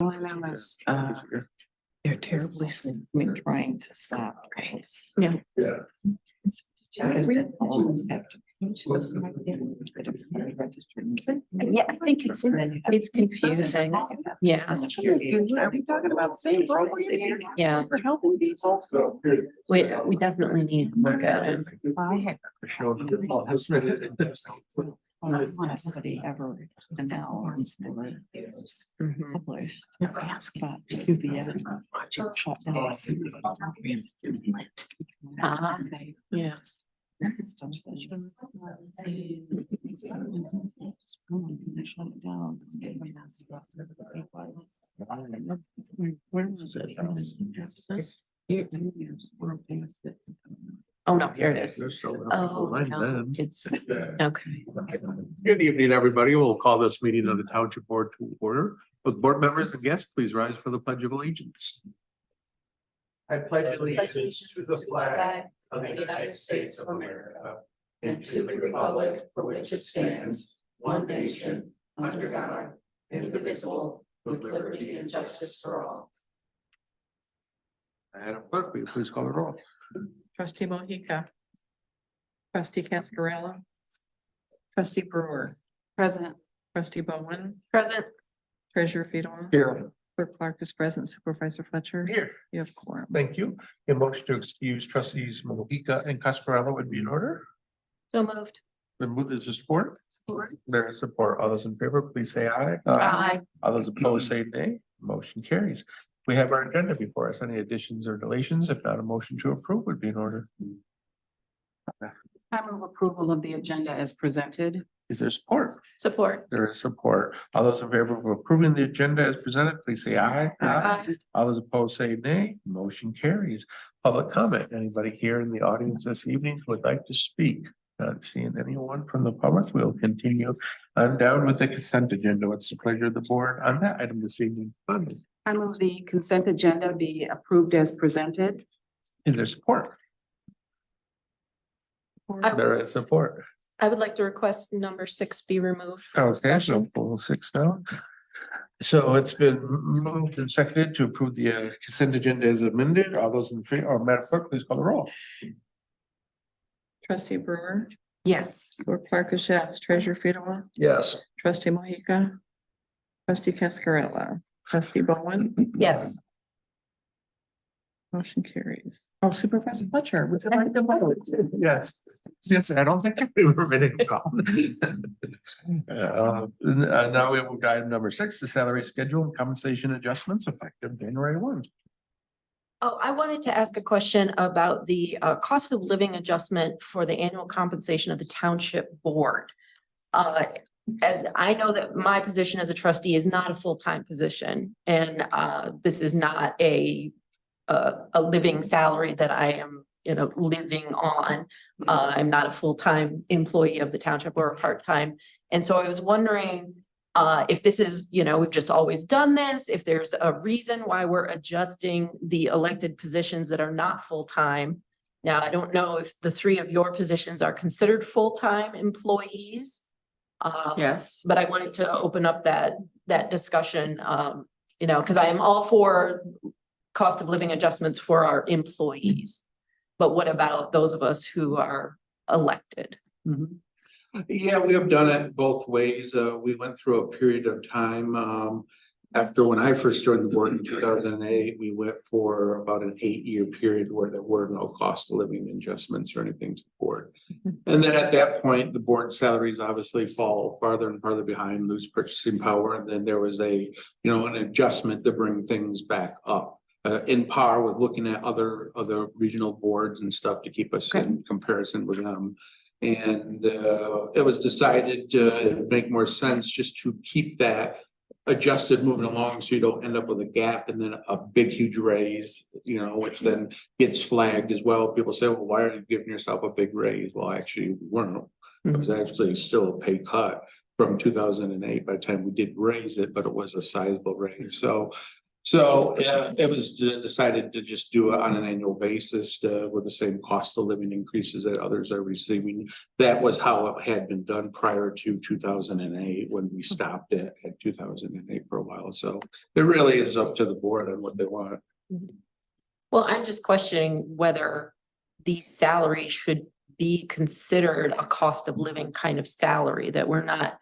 Dilemmas, they're terribly sleeping, trying to stop. Yeah. Yeah. Because they almost have to. Yeah, I think it's confusing. Yeah, Are we talking about the same program? yeah, For helping people? we definitely need to look at it. I had. I want to see ever announced the reviews Mhm. published. But QVS shut down. Ah, yeah. They shut it down. Where was it? Oh, no, here it is. Oh, no, it's, okay. Good evening, everybody. We'll call this meeting of the Township Board to order. With board members and guests, please rise for the Pledge of Allegiance. I pledge allegiance to the flag of the United States of America and to the republic for which it stands, one nation, under God, indivisible, with liberty and justice for all. Madam Clerk, will you please call the roll? Trustee Mohica. Trustee Cascarella. Trustee Brewer. Present. Trustee Bowen. Present. Treasurer Fiedel. Here. Clerk Clark is present. Supervisor Fletcher. Here. You have quorum. Thank you. A motion to excuse trustees Mohica and Cascarella would be in order. So moved. The move is support. Support. There is support. All those in favor, please say aye. Aye. All those opposed say nay. Motion carries. We have our agenda before us. Any additions or deletions? If not, a motion to approve would be in order. I move approval of the agenda as presented. Is there support? Support. There is support. All those in favor of approving the agenda as presented, please say aye. Aye. All those opposed say nay. Motion carries. Public comment. Anybody here in the audience this evening who would like to speak? Not seeing anyone from the public. We'll continue on down with the consent agenda. What's the pleasure of the board on that item this evening? I move the consent agenda be approved as presented. Is there support? There is support. I would like to request number 6 be removed from Okay, discussion. so pull 6 down. So it's been moved and seconded to approve the consent agenda as amended. All those in favor, or Madam Clerk, please call the roll. Trustee Brewer. Yes. Clerk Clark is yes. Treasurer Fiedel. Yes. Trustee Mohica. Trustee Cascarella. Trustee Bowen. Yes. Motion carries. Oh, Supervisor Fletcher, would you like to vote? Yes. Yes, I don't think we were ready to call. Now we will guide number 6, the salary schedule and compensation adjustments effective January 1. Oh, I wanted to ask a question about the cost of living adjustment for the annual compensation of the township board. As I know that my position as a trustee is not a full-time position, and this is not a living salary that I am, living on. I'm not a full-time employee of the township or a part-time. And so I was wondering if this is, we've just always done this, if there's a reason why we're adjusting the elected positions that are not full-time. Now, I don't know if the 3 of your positions are considered full-time employees. Yes. But I wanted to open up that discussion, because I am all for cost of living adjustments for our employees. But what about those of us who are elected? Yeah, we have done it both ways. We went through a period of time. After when I first joined the board in 2008, we went for about an 8-year period where there were no cost of living adjustments or anything to the board. And then at that point, the board salaries obviously fall farther and farther behind, lose purchasing power. And then there was an adjustment to bring things back up. In par with looking at other regional boards and stuff to keep us in comparison with them. And it was decided to make more sense just to keep that adjusted moving along so you don't end up with a gap and then a big huge raise, which then gets flagged as well. People say, well, why are you giving yourself a big raise? Well, actually we weren't. It was actually still a pay cut from 2008 by the time we did raise it, but it was a sizable raise. So So it was decided to just do it on an annual basis with the same cost of living increases that others are receiving. That was how it had been done prior to 2008 when we stopped it at 2008 for a while. So it really is up to the board on what they want. Well, I'm just questioning whether these salaries should be considered a cost of living kind of salary, that we're not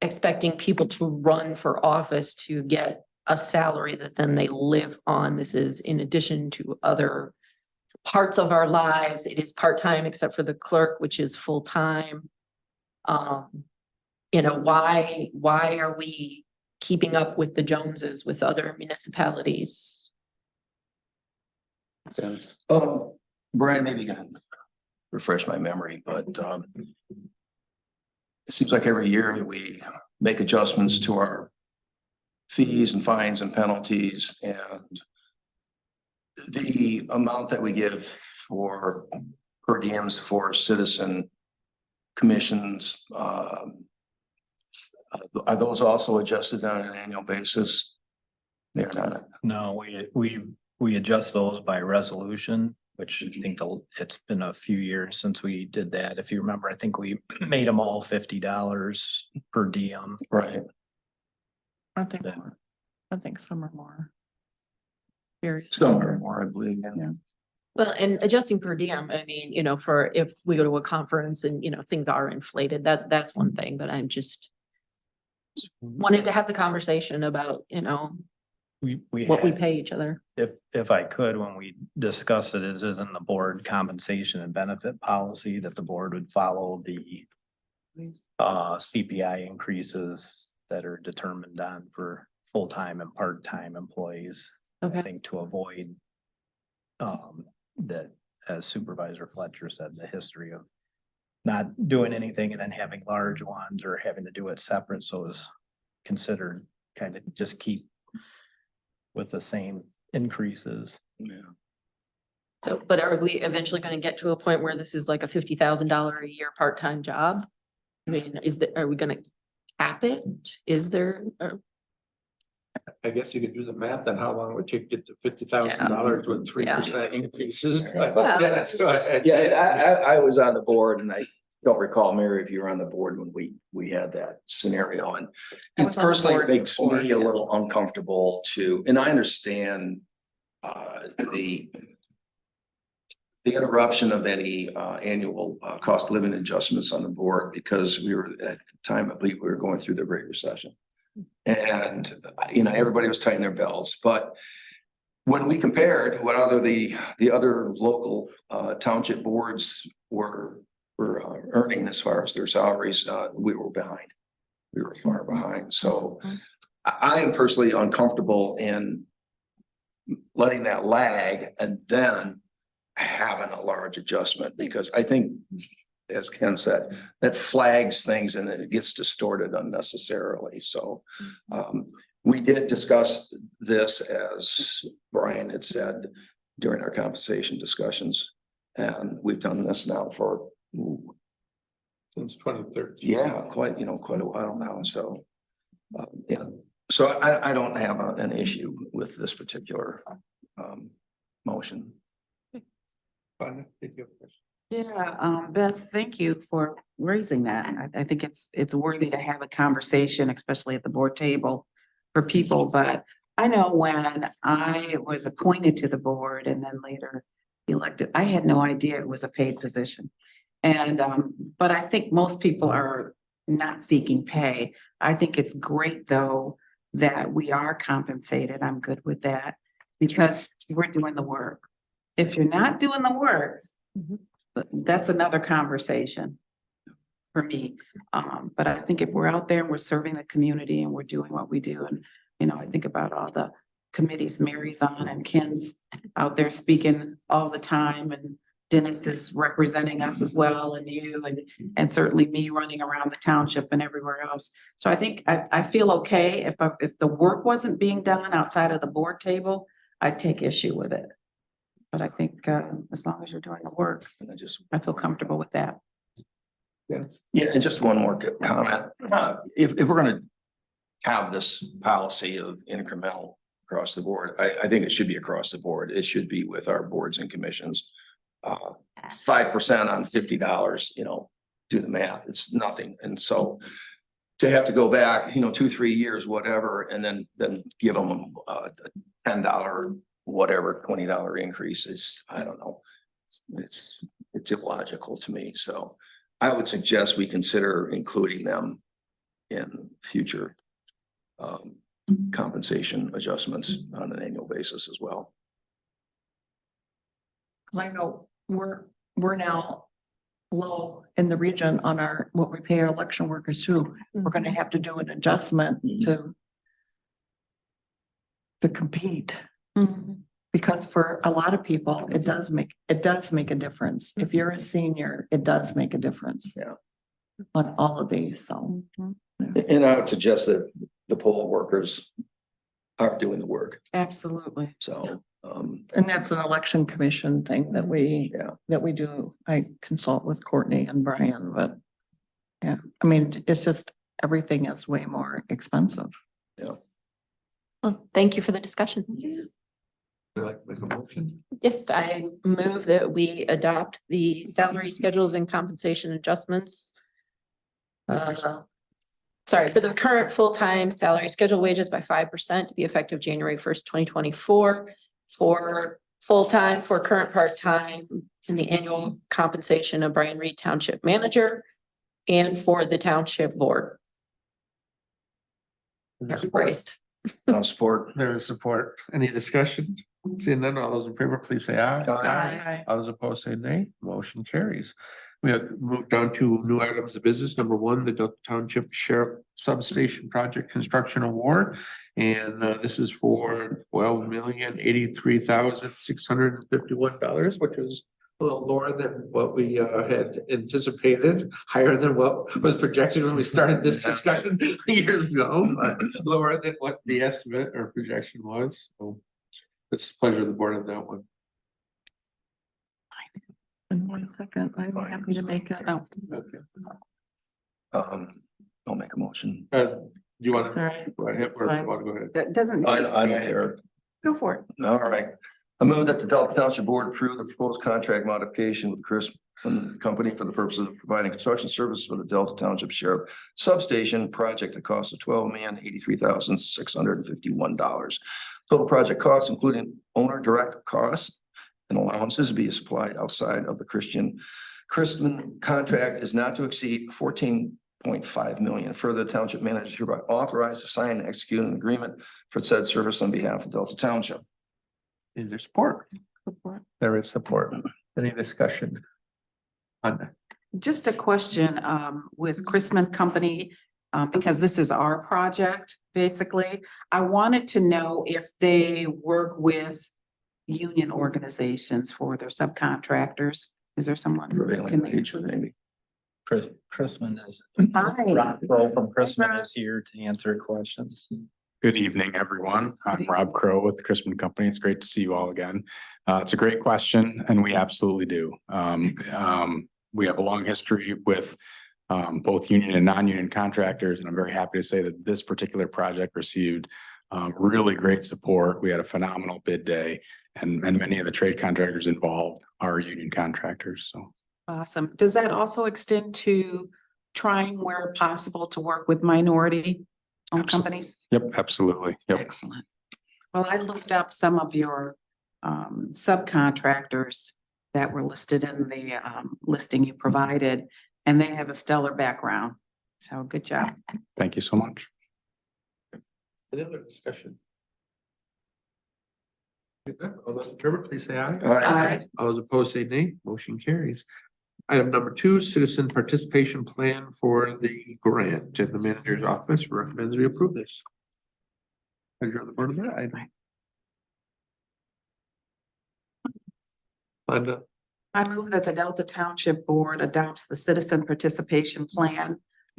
expecting people to run for office to get a salary that then they live on. This is in addition to other parts of our lives. It is part-time except for the clerk, which is full-time. You know, why are we keeping up with the Joneses with other municipalities? Brian, maybe you can refresh my memory, but it seems like every year we make adjustments to our fees and fines and penalties, and the amount that we give for per diems for citizen commissions, are those also adjusted on an annual basis? They're not. No, we adjust those by resolution, which I think it's been a few years since we did that. If you remember, I think we made them all $50 per diem. Right. I think more. I think some are more. Very. Some are more, I believe. Yeah. Well, and adjusting per diem, I mean, you know, for if we go to a conference and, you know, things are inflated, that's one thing, but I'm just wanted to have the conversation about, you know, what we had- pay each other. If I could, when we discussed it, it is in the board compensation and benefit policy that the board would follow the CPI increases that are determined on for full-time and part-time employees. I Okay. think to avoid that, as Supervisor Fletcher said, the history of not doing anything and then having large ones or having to do it separate. So it's considered kind of just keep with the same increases. Yeah. So, but are we eventually going to get to a point where this is like a $50,000 a year part-time job? I mean, are we going to cap it? Is there? I guess you could do the math on how long it would take to get to $50,000 with 3% increases. Yeah. Yes, go ahead. Yeah, I was on the board, and I don't recall, Mary, if you were on the board when we had that scenario, and I was on the personally, it board makes before, me yeah. a little uncomfortable and I understand the interruption of any annual cost of living adjustments on the board, because we were at the time, I believe we were going through the Great Recession. And, you know, everybody was tightening their belts, but when we compared what the other local township boards were earning as far as their salaries, we were behind. We were far behind. So I am personally uncomfortable in letting that lag and then having a large adjustment, because I think, as Ken said, that flags things and it gets distorted unnecessarily. So we did discuss this, as Brian had said, during our compensation discussions. And we've done this now for, Since 2013. yeah, quite a while now. So, yeah, so I don't have an issue with this particular motion. Fine, thank you. Yeah, Beth, thank you for raising that. I think it's worthy to have a conversation, especially at the board table for people, but I know when I was appointed to the board and then later elected, I had no idea it was a paid position. And, but I think most people are not seeking pay. I think it's great, though, that we are compensated. I'm good with that because we're doing the work. If you're not doing the work, that's another conversation for me. But I think if we're out there and we're serving the community and we're doing what we do, and, you know, I think about all the committees Mary's on and Ken's out there speaking all the time, and Dennis is representing us as well, and you, and certainly me running around the township and everywhere else. So I think I feel okay if the work wasn't being done outside of the board table, I'd take issue with it. But I think as long as you're doing the work, And I feel comfortable with that. Yes. Yeah, and just one more comment. If we're gonna have this policy of incremental across the board. I think it should be across the board. It should be with our boards and commissions. 5% on $50, do the math, it's nothing. And so to have to go back, 2-3 years, whatever, and then give them a $10, whatever, $20 increase is, I don't know. It's illogical to me. So I would suggest we consider including them in future compensation adjustments on an annual basis as well. I know we're now low in the region on what we pay our election workers too. We're gonna have to do an adjustment to compete. Because for a lot of people, it does make a difference. If you're a senior, it does make a difference. Yeah. On all of these, so. And I would suggest that the poll workers are doing the work. Absolutely. So, And that's an election commission thing that we do. I consult with Courtney and Brian, but yeah, I mean, it's just, everything is way more expensive. Well, thank you for the discussion. Would you like to make a motion? Yes, I move that we adopt the salary schedules and compensation adjustments. Sorry, for the current full-time salary schedule wages by 5% to be effective January 1st, 2024. For full-time, for current part-time, in the annual compensation of Brian Reed Township Manager and for the Township Board. Paraphrased. support. There is support. Any discussion? Seeing none, all those in favor, please say aye. Aye. All those opposed say nay. Motion carries. We have moved down to new items of business. Number one, the Delta Township Sheriff Substation Project Construction Award. And this is for $12,083,651, which is a little lower than what we had anticipated, higher than what was projected when we started this discussion years ago, but lower than what the estimate or projection was. So it's a pleasure of the board on that one. In 1 second, I'm happy to make it. Oh, Okay. I'll make a motion. Do you want it's all right. to go ahead? Or fine. want to go ahead? That doesn't. I don't care. Go for it. All right. I move that the Delta Township Board approve the proposed contract modification with Chris and Company for the purpose of providing construction services for the Delta Township Sheriff Substation project at a cost of $12,083,651. Total project costs, including owner direct costs and allowances, be supplied outside of the Christman contract, is not to exceed $14.5 million. Further, the township manager is hereby authorized to sign and execute an agreement for said service on behalf of Delta Township. Is there support? There is support. Any discussion? On that? Just a question with Chrisman Company, because this is our project, basically. I wanted to know if they work with union organizations for their subcontractors. Is there someone? who Prevailing can wage, maybe. Chrisman is, Hi. Rob Crow from Chrisman is here to answer questions. Good evening, everyone. I'm Good Rob Crow with the Chrisman Company. It's great to see you all again. It's a great question, and we absolutely do. We have a long history with both union and non-union contractors, and I'm very happy to say that this particular project received really great support. We had a phenomenal bid day, and many of the trade contractors involved are union contractors. So Awesome. Does that also extend to trying where possible to work with minority owned companies? yep, absolutely. Yep. Excellent. Well, I looked up some of your subcontractors that were listed in the listing you provided, and they have a stellar background. So good job. Thank you so much. Any other discussion? All those in favor, please say aye. Aye. All those opposed say nay. Motion carries. Item number 2, citizen participation plan for the grant, and the manager's office recommends we approve this. Pleasure of the board of that item. Linda, I move that the Delta Township Board adopts the citizen participation plan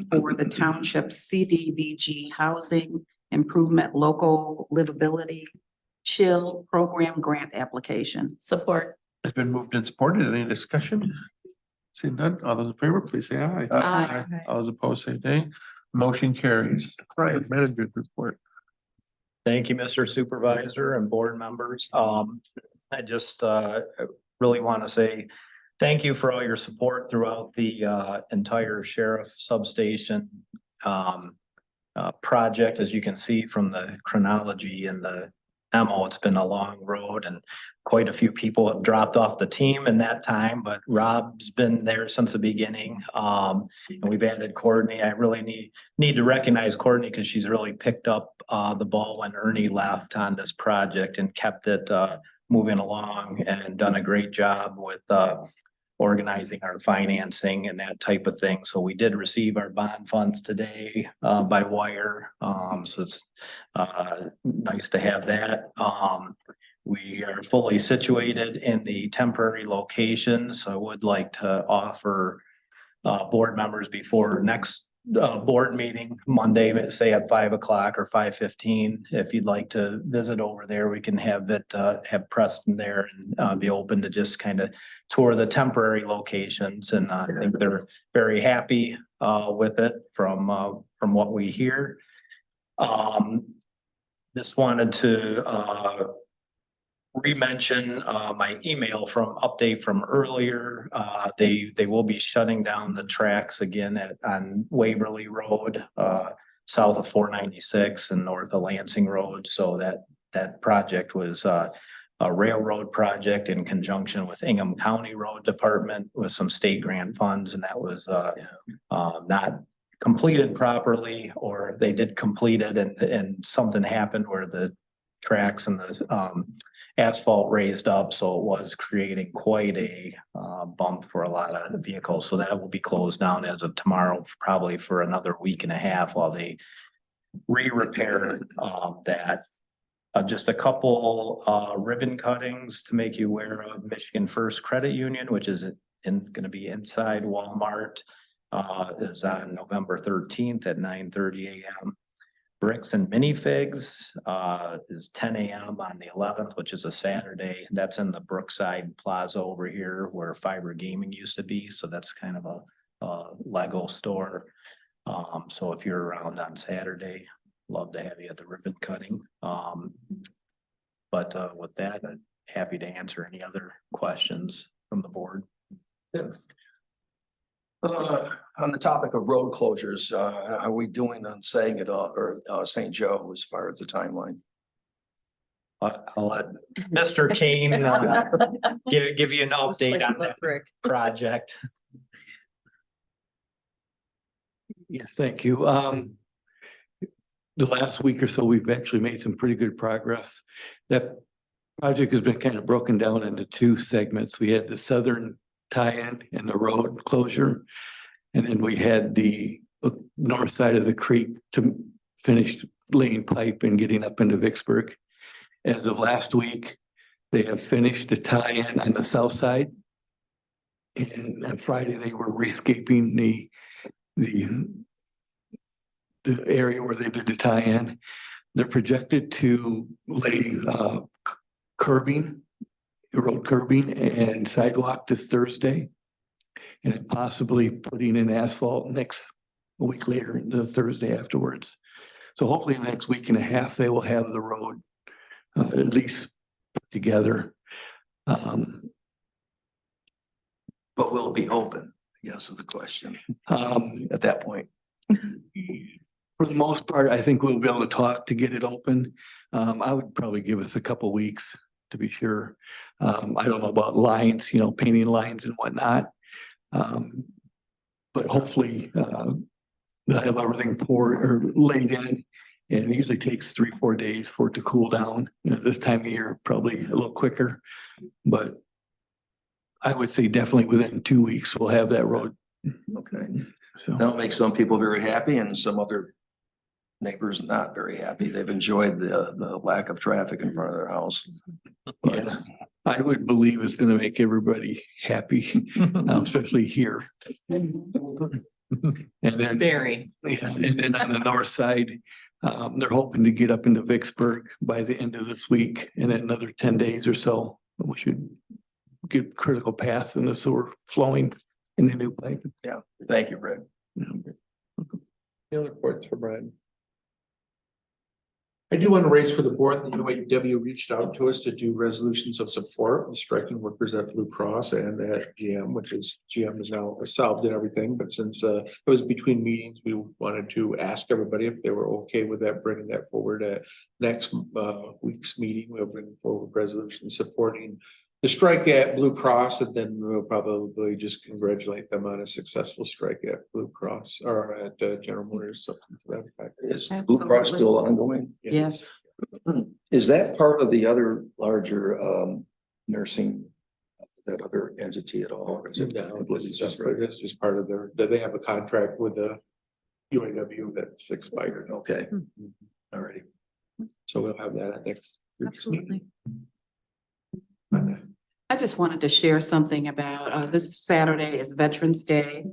for the township CDBG Housing Improvement Local Livability Chill Program Grant Application. Support. it's been moved and supported. Any discussion? Seeing none, all those in favor, please say aye. Aye. All those opposed say nay. Motion carries. Right, manager's report. Thank you, Mr. Supervisor and board members. I just really want to say thank you for all your support throughout the entire sheriff substation project. As you can see from the chronology and the memo, it's been a long road and quite a few people have dropped off the team in that time, but Rob's been there since the beginning. And we've added Courtney. I really need to recognize Courtney because she's really picked up the ball when Ernie left on this project and kept it moving along and done a great job with organizing our financing and that type of thing. So we did receive our bond funds today by wire. So it's nice to have that. We are fully situated in the temporary locations. So I would like to offer board members before next board meeting Monday, say at 5 o'clock or 5:15. If you'd like to visit over there, we can have it, have Preston there and be open to just kind of tour the temporary locations. And I think they're very happy with it from what we hear. Just wanted to re-mention my email update from earlier. They will be shutting down the tracks again on Waverly Road, south of 496 and north of Lansing Road. So that project was a railroad project in conjunction with Ingham County Road Department with some state grant funds, and that was not completed properly, or they did complete it and something happened where the tracks and the asphalt raised up, so it was creating quite a bump for a lot of vehicles. So that will be closed down as of tomorrow, probably for another week and a half while they re-repair that. Just a couple ribbon cuttings to make you aware of. Michigan First Credit Union, which is going to be inside Walmart, is on November 13th at 9:30 a.m. Bricks and Minifigs is 10 a.m. on the 11th, which is a Saturday. That's in the Brookside Plaza over here where Fiber Gaming used to be. So that's kind of a Lego store. So if you're around on Saturday, love to have you at the ribbon cutting. But with that, I'm happy to answer any other questions from the board. On the topic of road closures, how are we doing on Saget or St. Joe as far as the timeline? I'll let Mr. Kane give you an update on that project. Yes, thank you. The last week or so, we've actually made some pretty good progress. That project has been kind of broken down into two segments. We had the southern tie-in and the road closure. And then we had the north side of the creek to finish laying pipe and getting up into Vicksburg. As of last week, they have finished the tie-in on the south side. And on Friday, they were rescaping the area where they did the tie-in. They're projected to lay curbing, road curbing and sidewalk this Thursday. And possibly putting in asphalt a week later, the Thursday afterwards. So hopefully in the next week and a half, they will have the road at least put together. But will it be open? I guess is the question at that point. For the most part, I think we'll be able to talk to get it open. I would probably give us a couple weeks to be sure. I don't know about lines, painting lines and whatnot. But hopefully they'll have everything poured or laid in. And it usually takes 3-4 days for it to cool down. This time of year, probably a little quicker. But I would say definitely within 2 weeks, we'll have that road. Okay. So That'll make some people very happy and some other neighbors not very happy. They've enjoyed the lack of traffic in front of their house. yeah, I would believe it's going to make everybody happy, especially here. And then, Very. yeah, and then on the north side, they're hoping to get up into Vicksburg by the end of this week, and then another 10 days or so, we should get critical paths in the sewer flowing in the new pipe. Yeah. Thank you, Brad. Any other reports for Brad? I do want to raise for the board, the UAW reached out to us to do resolutions of support of striking workers at Blue Cross and at GM, which is GM is now solved and everything. But since it was between meetings, we wanted to ask everybody if they were okay with that, bringing that forward at next week's meeting. We'll bring forward resolutions supporting the strike at Blue Cross, and then we'll probably just congratulate them on a successful strike at Blue Cross or at General Motors, something to that effect. Is the Blue Cross still ongoing? Yes. Is that part of the other larger nursing, that other entity at all? Or is it No, completely it's just, separate? it's just part of their, do they have a contract with the UAW that's expired? Okay, alrighty. So we'll have that at next. week's meeting. Absolutely. I just wanted to share something about, this Saturday is Veterans Day.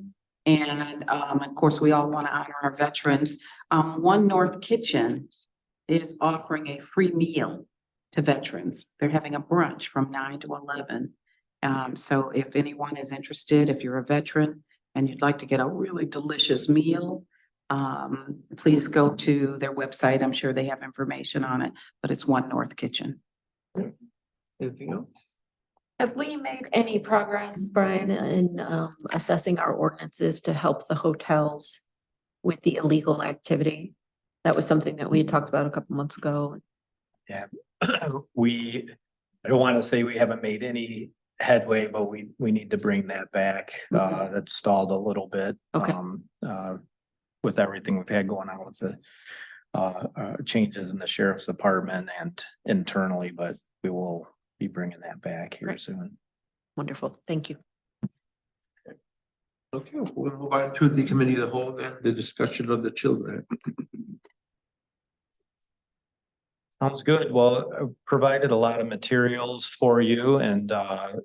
And, of course, we all want to honor our veterans. One North Kitchen is offering a free meal to veterans. They're having a brunch from 9 to 11. So if anyone is interested, if you're a veteran and you'd like to get a really delicious meal, please go to their website. I'm sure they have information on it, but it's One North Kitchen. Anything else? Have we made any progress, Brian, in assessing our ordinances to help the hotels with the illegal activity? That was something that we had talked about a couple months ago. Yeah, I don't want to say we haven't made any headway, but we need to bring that back. That stalled a little bit. Okay. With everything we've had going on with the changes in the sheriff's department and internally, but we will be bringing that back here Great. soon. Wonderful. Thank you. Okay, we'll move on to the committee of the whole, then the discussion of the children. Sounds good. Well, I provided a lot of materials for you, and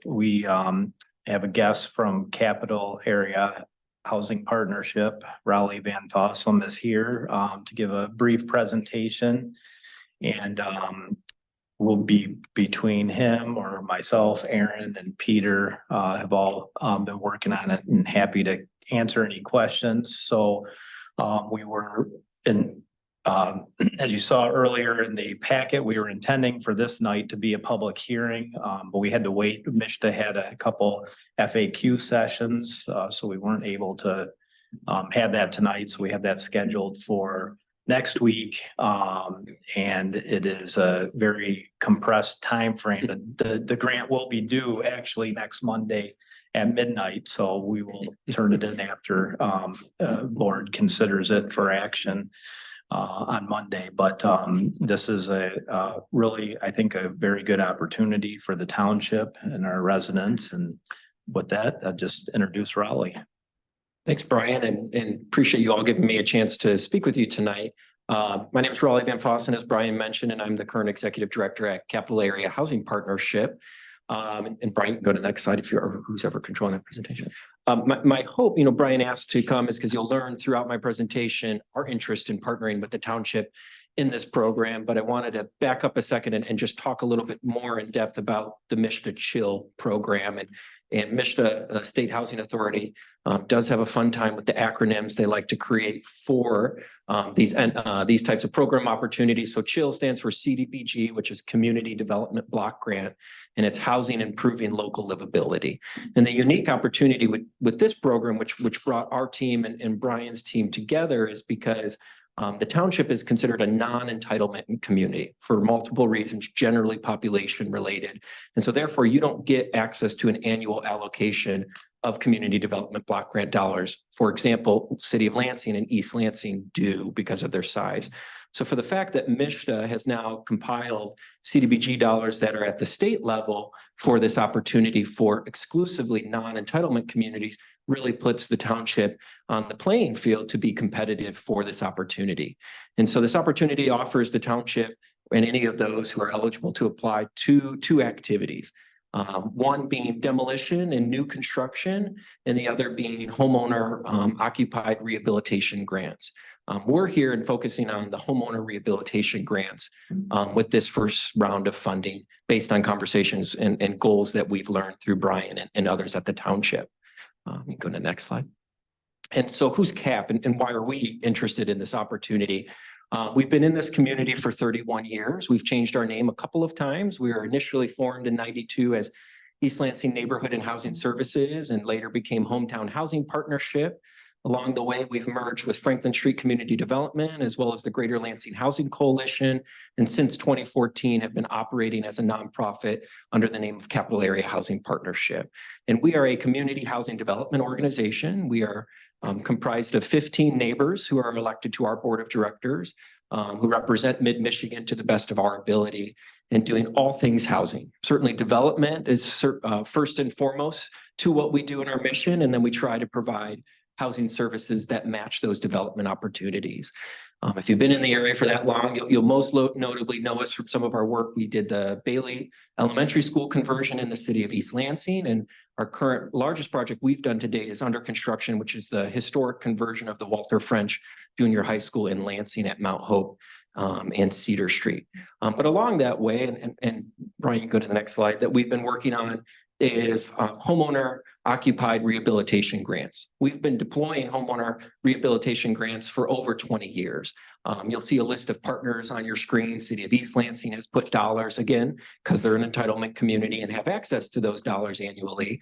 we have a guest from Capital Area Housing Partnership. Raleigh Van Fossum is here to give a brief presentation, and will be between him or myself, Aaron and Peter have all been working on it and happy to answer any questions. So we were in, as you saw earlier in the packet, we were intending for this night to be a public hearing, but we had to wait. Mishta had a couple FAQ sessions, so we weren't able to have that tonight. So we have that scheduled for next week, and it is a very compressed time frame. The grant will be due actually next Monday at midnight, so we will turn it in after board considers it for action on Monday. But this is a really, I think, a very good opportunity for the township and our residents. And with that, I'll just introduce Raleigh. Thanks, Brian, and appreciate you all giving me a chance to speak with you tonight. My name is Raleigh Van Fossen, as Brian mentioned, and I'm the current executive director at Capital Area Housing Partnership. And Brian, go to the next slide if you're who's ever controlling that presentation. My hope, Brian asked to come is because you'll learn throughout my presentation our interest in partnering with the township in this program. But I wanted to back up a second and just talk a little bit more in depth about the Mishta Chill program. And Mishta State Housing Authority does have a fun time with the acronyms they like to create for these types of program opportunities. So CHILL stands for CDBG, which is Community Development Block Grant, and it's Housing Improving Local Livability. And the unique opportunity with this program, which brought our team and Brian's team together, is because the township is considered a non-entitlement community for multiple reasons, generally population related. And so therefore you don't get access to an annual allocation of community development block grant dollars. For example, City of Lansing and East Lansing do because of their size. So for the fact that Mishta has now compiled CDBG dollars that are at the state level for this opportunity for exclusively non-entitlement communities really puts the township on the playing field to be competitive for this opportunity. And so this opportunity offers the township and any of those who are eligible to apply two activities. One being demolition and new construction, and the other being homeowner occupied rehabilitation grants. We're here and focusing on the homeowner rehabilitation grants with this first round of funding based on conversations and goals that we've learned through Brian and others at the township. Let me go to the next slide. And so who's CAP and why are we interested in this opportunity? We've been in this community for 31 years. We've changed our name a couple of times. We were initially formed in 92 as East Lansing Neighborhood and Housing Services and later became Hometown Housing Partnership. Along the way, we've merged with Franklin Street Community Development as well as the Greater Lansing Housing Coalition. And since 2014 have been operating as a nonprofit under the name of Capital Area Housing Partnership. And we are a community housing development organization. We are comprised of 15 neighbors who are elected to our board of directors, who represent mid-Michigan to the best of our ability and doing all things housing. Certainly development is first and foremost to what we do in our mission, and then we try to provide housing services that match those development opportunities. If you've been in the area for that long, you'll most notably know us from some of our work. We did the Bailey Elementary School conversion in the city of East Lansing, and our current largest project we've done today is under construction, which is the historic conversion of the Walter French Junior High School in Lansing at Mount Hope and Cedar Street. But along that way, and Brian, you can go to the next slide, that we've been working on is homeowner occupied rehabilitation grants. We've been deploying homeowner rehabilitation grants for over 20 years. You'll see a list of partners on your screen. City of East Lansing has put dollars, again, because they're an entitlement community and have access to those dollars annually.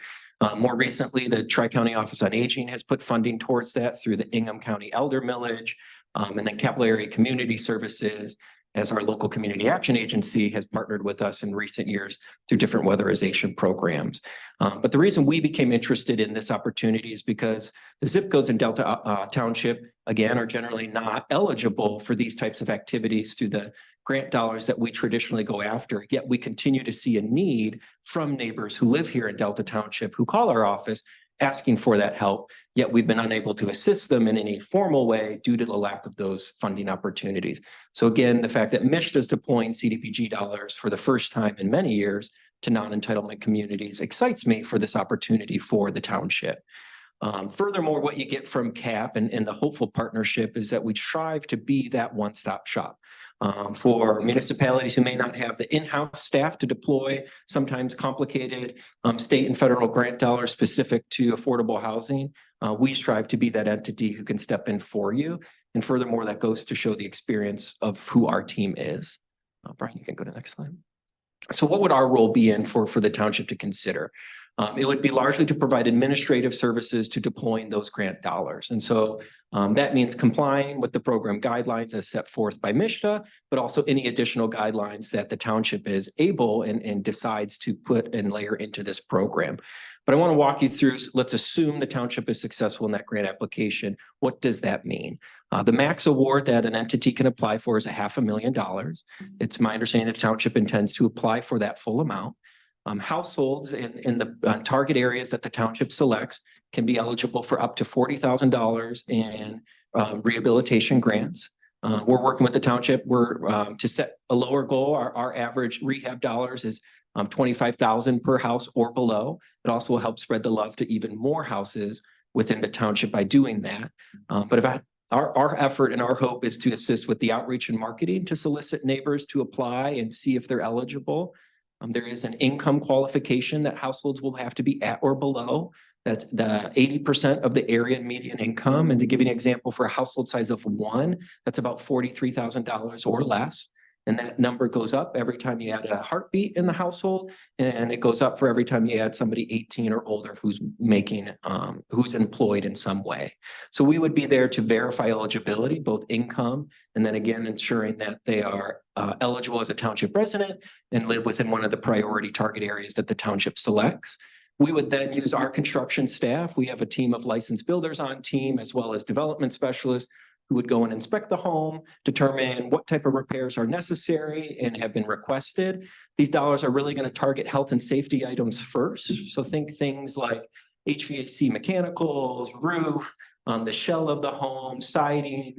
More recently, the Tri-County Office on Aging has put funding towards that through the Ingham County Elder Millage, and then Capital Area Community Services, as our local community action agency, has partnered with us in recent years through different weatherization programs. But the reason we became interested in this opportunity is because the zip codes in Delta Township, again, are generally not eligible for these types of activities through the grant dollars that we traditionally go after. Yet we continue to see a need from neighbors who live here in Delta Township who call our office asking for that help, yet we've been unable to assist them in any formal way due to the lack of those funding opportunities. So again, the fact that MISHDA is deploying CDBG dollars for the first time in many years to non-entitlement communities excites me for this opportunity for the township. Furthermore, what you get from CAP and the hopeful partnership is that we strive to be that one-stop shop. For municipalities who may not have the in-house staff to deploy sometimes complicated state and federal grant dollars specific to affordable housing, we strive to be that entity who can step in for you. And furthermore, that goes to show the experience of who our team is. Brian, you can go to the next slide. So what would our role be in for the township to consider? It would be largely to provide administrative services to deploying those grant dollars. And so that means complying with the program guidelines as set forth by MISHDA, but also any additional guidelines that the township is able and decides to put and layer into this program. But I want to walk you through, let's assume the township is successful in that grant application. What does that mean? The max award that an entity can apply for is $500,000. It's my understanding that the township intends to apply for that full amount. Households in the target areas that the township selects can be eligible for up to $40,000 in rehabilitation grants. We're working with the township. We're to set a lower goal. Our average rehab dollars is $25,000 per house or below. It also will help spread the love to even more houses within the township by doing that. But our effort and our hope is to assist with the outreach and marketing to solicit neighbors to apply and see if they're eligible. There is an income qualification that households will have to be at or below. That's the 80% of the area median income. And to give you an example, for a household size of 1, that's about $43,000 or less. And that number goes up every time you add a heartbeat in the household. And it goes up for every time you add somebody 18 or older who's who's employed in some way. So we would be there to verify eligibility, both income, and then again, ensuring that they are eligible as a township resident and live within one of the priority target areas that the township selects. We would then use our construction staff. We have a team of licensed builders on team, as well as development specialists who would go and inspect the home, determine what type of repairs are necessary and have been requested. These dollars are really going to target health and safety items first. So think things like HVAC mechanicals, roof, the shell of the home, siding,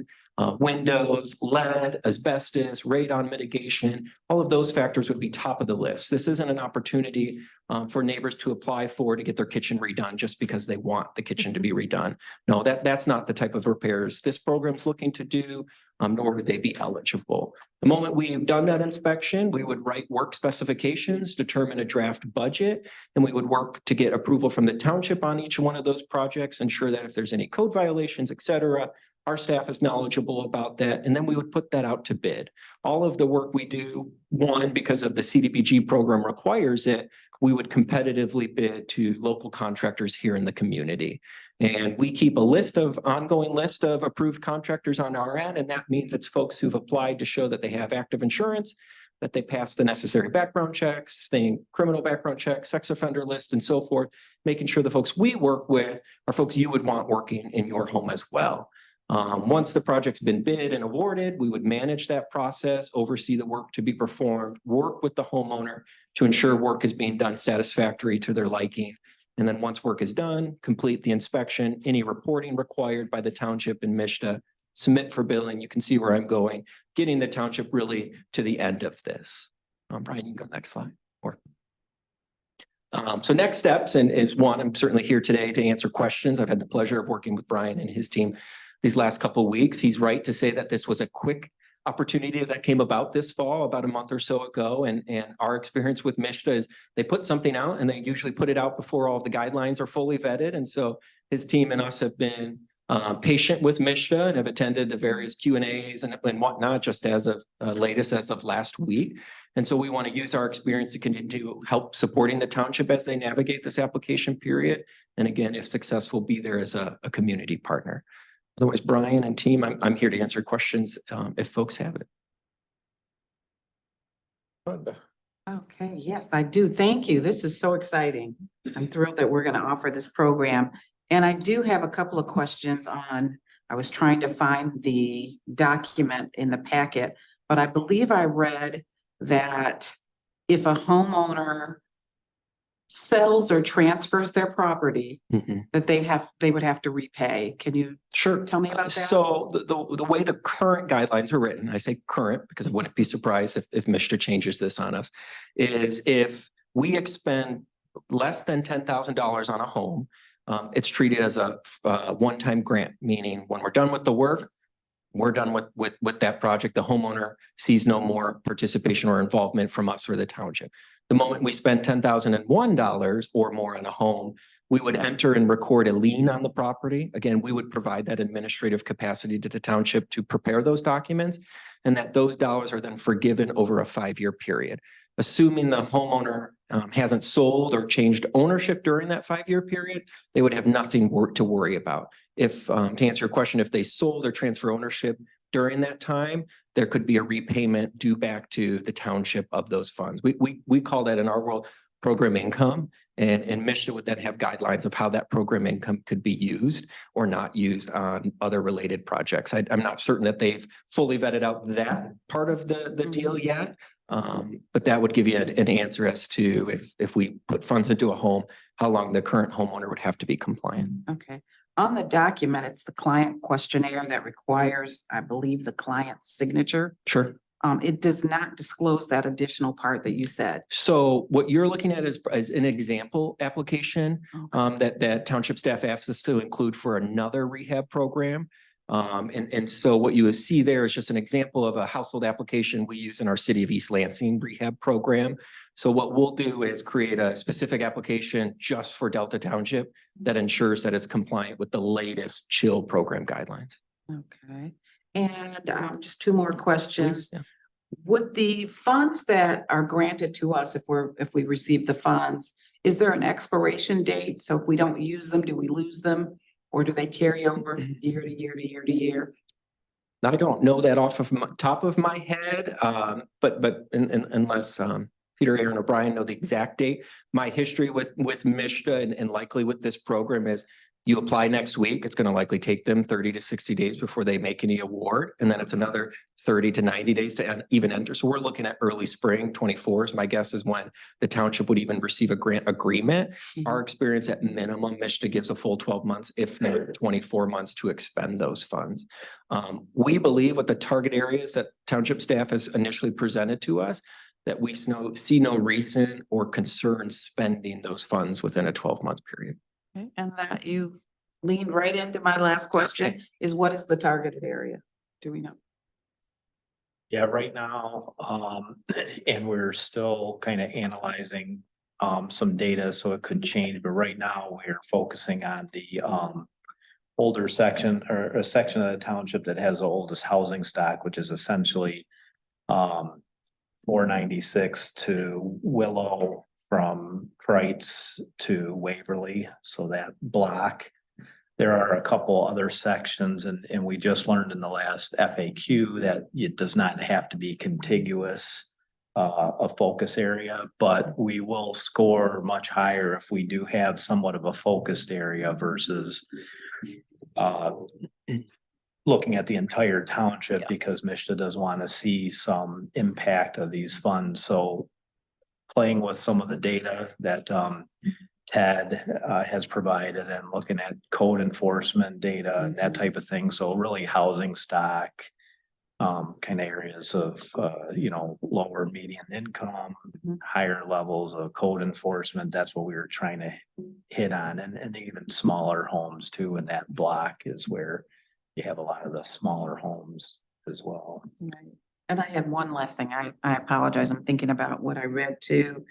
windows, lead, asbestos, radon mitigation. All of those factors would be top of the list. This isn't an opportunity for neighbors to apply for to get their kitchen redone just because they want the kitchen to be redone. No, that's not the type of repairs this program's looking to do, nor would they be eligible. The moment we've done that inspection, we would write work specifications, determine a draft budget, and we would work to get approval from the township on each one of those projects, ensure that if there's any code violations, et cetera, Our staff is knowledgeable about that, and then we would put that out to bid. All of the work we do, one, because of the CDBG program requires it, we would competitively bid to local contractors here in the community. And we keep a ongoing list of approved contractors on our end, and that means it's folks who've applied to show that they have active insurance, that they pass the necessary background checks, criminal background checks, sex offender list, and so forth, making sure the folks we work with are folks you would want working in your home as well. Once the project's been bid and awarded, we would manage that process, oversee the work to be performed, work with the homeowner to ensure work is being done satisfactory to their liking. And then once work is done, complete the inspection, any reporting required by the township and MSHDA, submit for billing. You can see where I'm going, getting the township really to the end of this. Brian, you can go next slide. So next steps, and is one, I'm certainly here today to answer questions. I've had the pleasure of working with Brian and his team these last couple of weeks. He's right to say that this was a quick opportunity that came about this fall, about a month or so ago. And our experience with MSHDA is they put something out and they usually put it out before all of the guidelines are fully vetted. And so his team and us have been patient with MSHDA and have attended the various Q&As and whatnot, just as of latest as of last week. And so we want to use our experience to continue to help supporting the township as they navigate this application period. And again, if successful, be there as a community partner. Otherwise, Brian and team, I'm here to answer questions if folks have it. Okay, yes, I do. Thank you. This is so exciting. I'm thrilled that we're going to offer this program. And I do have a couple of questions I was trying to find the document in the packet, but I believe I read that if a homeowner sells or transfers their property, that they would have to repay. Can you tell me about that? So the way the current guidelines are written, I say current because I wouldn't be surprised if MSHDA changes this on us, is if we expend less than $10,000 on a home, it's treated as a one-time grant, meaning when we're done with the work, we're done with that project. The homeowner sees no more participation or involvement from us or the township. The moment we spend $10,001 or more on a home, we would enter and record a lien on the property. Again, we would provide that administrative capacity to the township to prepare those documents, and that those dollars are then forgiven over a 5-year period. Assuming the homeowner hasn't sold or changed ownership during that 5-year period, they would have nothing to worry about. If, to answer your question, if they sold or transfer ownership during that time, there could be a repayment due back to the township of those funds. We call that in our world program income, and MSHDA would then have guidelines of how that program income could be used or not used on other related projects. I'm not certain that they've fully vetted out that part of the deal yet, but that would give you an answer as to if we put funds into a home, how long the current homeowner would have to be compliant. Okay. On the document, it's the client questionnaire that requires, I believe, the client's signature. Sure. It does not disclose that additional part that you said. So what you're looking at is an example application that township staff asked us to include for another rehab program. And so what you will see there is just an example of a household application we use in our City of East Lansing rehab program. So what we'll do is create a specific application just for Delta Township that ensures that it's compliant with the latest chill program guidelines. Okay. And just two more questions. Please, yeah. Would the funds that are granted to us, if we receive the funds, is there an expiration date? So if we don't use them, do we lose them? Or do they carry over year to year to year to year? I don't know that off of top of my head, but unless Peter, Aaron, or Brian know the exact date, my history with MSHDA and likely with this program is you apply next week. It's going to likely take them 30 to 60 days before they make any award. And then it's another 30 to 90 days to even enter. So we're looking at early spring 24 my guess is when the township would even receive a grant agreement. Our experience at minimum, MSHDA gives a full 12 months, if not 24 months to expend those funds. We believe with the target areas that township staff has initially presented to us, that we see no reason or concern spending those funds within a 12-month period. Okay. And that you leaned right into my last question is what is the targeted area? Do we know? Yeah, right now, and we're still kind of analyzing some data, so it could change, but right now we're focusing on the older section or a section of the township that has the oldest housing stock, which is essentially 496 to Willow from Kreitz to Waverly. So that block. There are a couple other sections and we just learned in the last FAQ that it does not have to be contiguous a focus area, but we will score much higher if we do have somewhat of a focused area versus looking at the entire township because Mishta does want to see some impact of these funds. So playing with some of the data that Ted has provided and looking at code enforcement data and that type of thing. So really housing stock, kind of areas of, lower median income, higher levels of code enforcement. That's what we were trying to hit on and even smaller homes too. And that block is where you have a lot of the smaller homes as well. Right. And I had one last thing. I apologize. I'm thinking about what I read too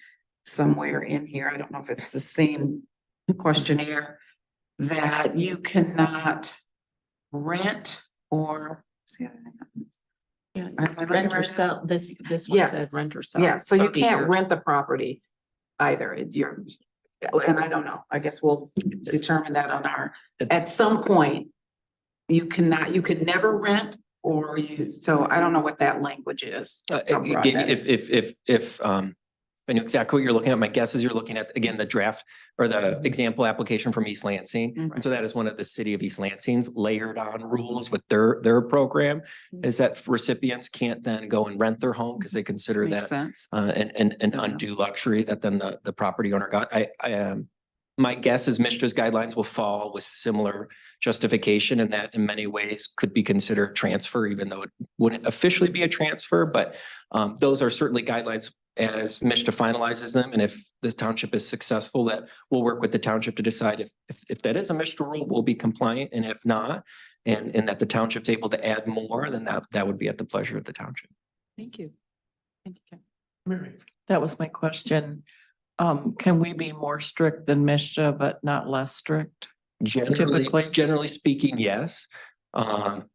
somewhere in here. I don't know if it's the same questionnaire that you cannot rent or. Yeah, I it's look rent at or it. sell, this one Yes. said rent or sell. Yeah, so you 30 can't years. rent the property either. And I don't know. I guess we'll determine that on our, at some point. You can never rent or so I don't know what that language is. how broad that is. If I know exactly what you're looking at, my guess is you're looking at, again, the draft or the example application from East Lansing. And so that is one of the city of East Lansing's layered on rules with their program is that recipients can't then go and rent their home because they consider Makes that sense. an undue luxury that then the property owner got. My guess is Mishta's guidelines will fall with similar justification and that in many ways could be considered transfer, even though it wouldn't officially be a transfer, but those are certainly guidelines as Mishta finalizes them. And if the township is successful, that we'll work with the township to decide if that is a Mishta rule, we'll be compliant. And if not, and that the township's able to add more, then that would be at the pleasure of the township. Thank you. Thank you. Ken. That was my question. Can we be more strict than Mishta, but not less strict? Typically. Generally speaking, yes.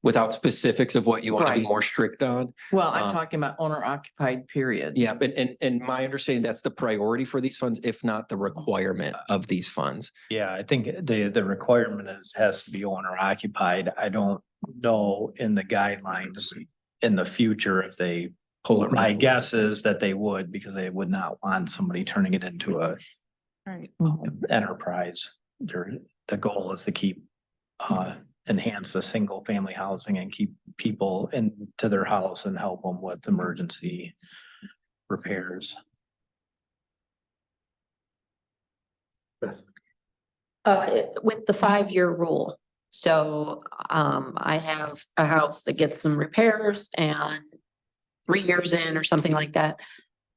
Without specifics of what you want to be Right. more strict on. Well, I'm talking about owner occupied period. Yeah, but and my understanding, that's the priority for these funds, if not the requirement of these funds. Yeah, I think the requirement has to be owner occupied. I don't know in the guidelines in the future if they Pull it. my guess is that they would because they would not want somebody turning it into a Right. enterprise. The goal is to keep enhance the single family housing and keep people into their house and help them with emergency repairs. With the 5-year rule. So I have a house that gets some repairs and 3 years in or something like that,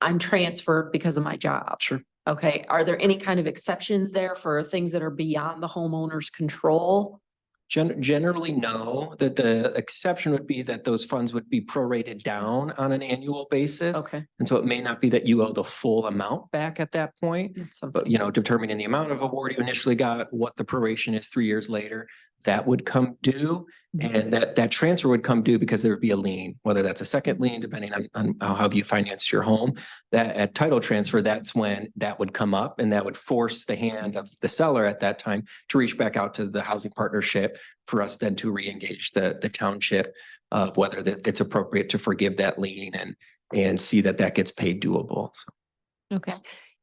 I'm transferred because of my job. Sure. Okay, are there any kind of exceptions there for things that are beyond the homeowner's control? Generally, no, that the exception would be that those funds would be prorated down on an annual basis. Okay. And so it may not be that you owe the full amount back at that point, That's something. but determining the amount of award you initially got, what the proration is 3 years later, that would come due. And that transfer would come due because there would be a lien, whether that's a second lien, depending on how you financed your home. That at title transfer, that's when that would come up and that would force the hand of the seller at that time to reach back out to the housing partnership for us then to reengage the township of whether that it's appropriate to forgive that lien and see that gets paid doable. So. Okay,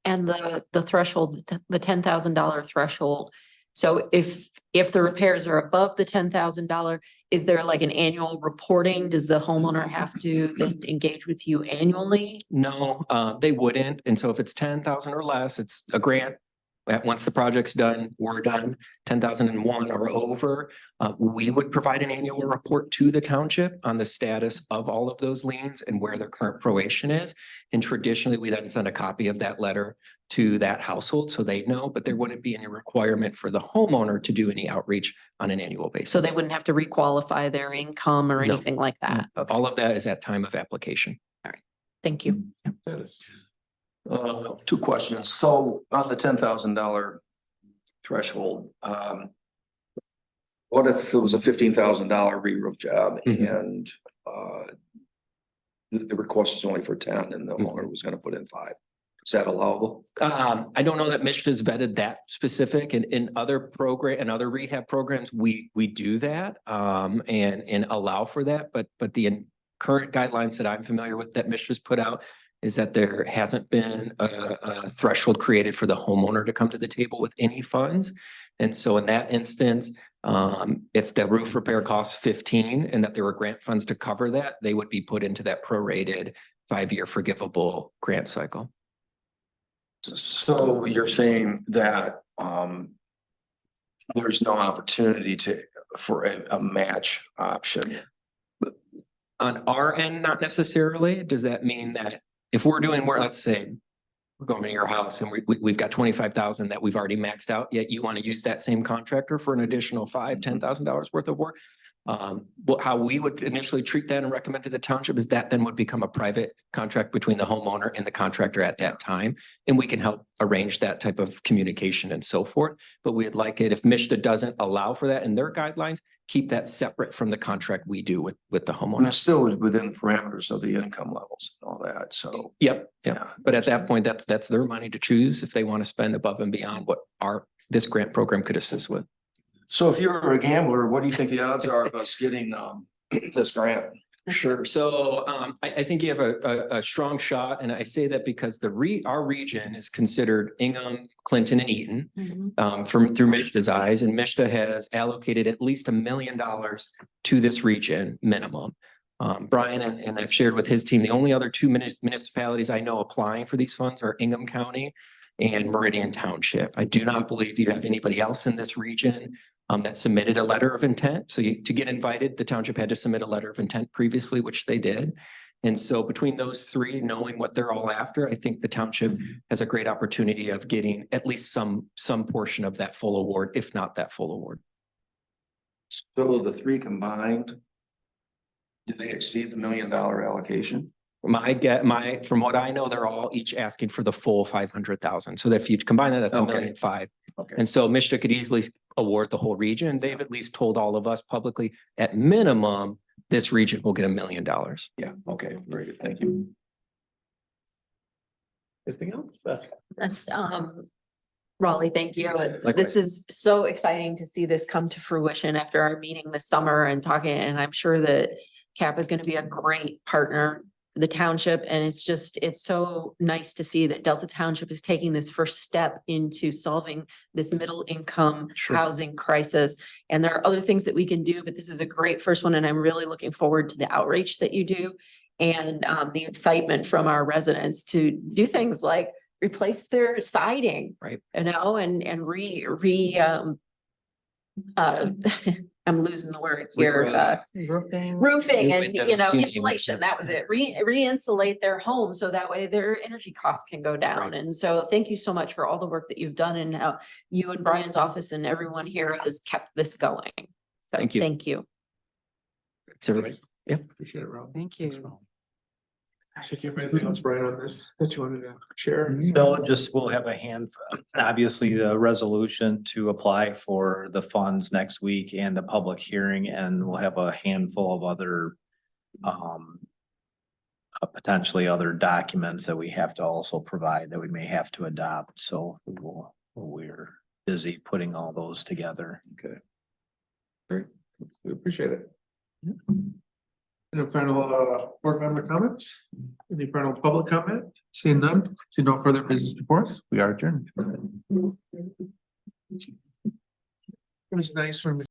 and the threshold, the $10,000 threshold. So if the repairs are above the $10,000, is there like an annual reporting? Does the homeowner have to then engage with you annually? No, they wouldn't. And so if it's 10,000 or less, it's a grant. Once the project's done, we're done. 10,001 or over, we would provide an annual report to the township on the status of all of those liens and where their current proration is. And traditionally, we then send a copy of that letter to that household so they know, but there wouldn't be any requirement for the homeowner to do any outreach on an annual basis. So they wouldn't have to requalify their income or No. anything like that? Okay, All of that is at time of application. thank you. Two questions. So on the $10,000 threshold, What if it was a $15,000 re-roof job Mhm. and the request was only for 10 and the owner was gonna put in 5? Is that allowable? I don't know that Michigan's vetted that specific and in other other rehab programs, we do that and allow for that, but the current guidelines that I'm familiar with that Michigan's put out is that there hasn't been a threshold created for the homeowner to come to the table with any funds. And so in that instance, if the roof repair costs 15 and that there were grant funds to cover that, they would be put into that prorated 5-year forgivable grant cycle. So you're saying that there's no opportunity for a match option? On our end, not necessarily. Does that mean that if we're doing work, let's say we're going to your house and we've got 25,000 that we've already maxed out, yet you want to use that same contractor for an additional $10,000 worth of work? How we would initially treat that and recommend to the township is that then would become a private contract between the homeowner and the contractor at that time. And we can help arrange that type of communication and so forth. But we'd like it, if MSHDA doesn't allow for that in their guidelines, keep that separate from the contract we do with the And homeowner. it's still within the parameters of the income levels and all that, so. Yep. Yeah. But at that point, that's their money to choose if they want to spend above and beyond what this grant program could assist with. So if you're a gambler, what do you think the odds are of us getting this grant? Sure. So I think you have a strong shot, and I say that because our region is considered Ingham, Clinton, and Eaton through MSHDA's eyes, and MSHDA has allocated at least $1 million to this region minimum. Brian and I've shared with his team, the only other 2 municipalities I know applying for these funds are Ingham County and Meridian Township. I do not believe you have anybody else in this region that submitted a letter of intent. So to get invited, the township had to submit a letter of intent previously, which they did. And so between those 3, knowing what they're all after, I think the township has a great opportunity of getting at least some portion of that full award, if not that full award. So the 3 combined, do they exceed the $1 million allocation? From what I know, they're all each asking for the full 500,000. So that if you combine that, that's Okay. $1.5 million. Okay. And so MSHDA could easily award the whole region. They've at least told all of us publicly, at minimum, this region will get $1 million. Yeah, okay, very good, thank you. Anything else, Beth? That's, Raleigh, thank you. Likewise. This is so exciting to see this come to fruition after our meeting this summer and talking, and I'm sure that CAP is going to be a great partner for the township. And it's so nice to see that Delta Township is taking this first step into solving this middle income Sure. housing crisis. And there are other things that we can do, but this is a great first one. And I'm really looking forward to the outreach that you do and the excitement from our residents to do things like replace their siding. Right. You know, and I'm losing the word here, roofing and, you know, Windows, insulation, that was it. Re-insulate their home so that way their energy costs can go down. Right. And so thank you so much for all the work that you've done and how you and Brian's office and everyone here has kept this going. So Thank you. Thank you. Thanks, everybody. Yeah. Appreciate it, Rob. Thank you. Should you have anything else, Brian, on this that you wanted to share? So we'll have a obviously the resolution to apply for the funds next week and the public hearing, and we'll have a handful of other potentially other documents that we have to also provide that we may have to adopt. So we're busy putting all those together. Okay. Great, we appreciate it. Any final board member comments? Any final public comment? Seeing none, see no further business before us, we are adjourned. It was nice when we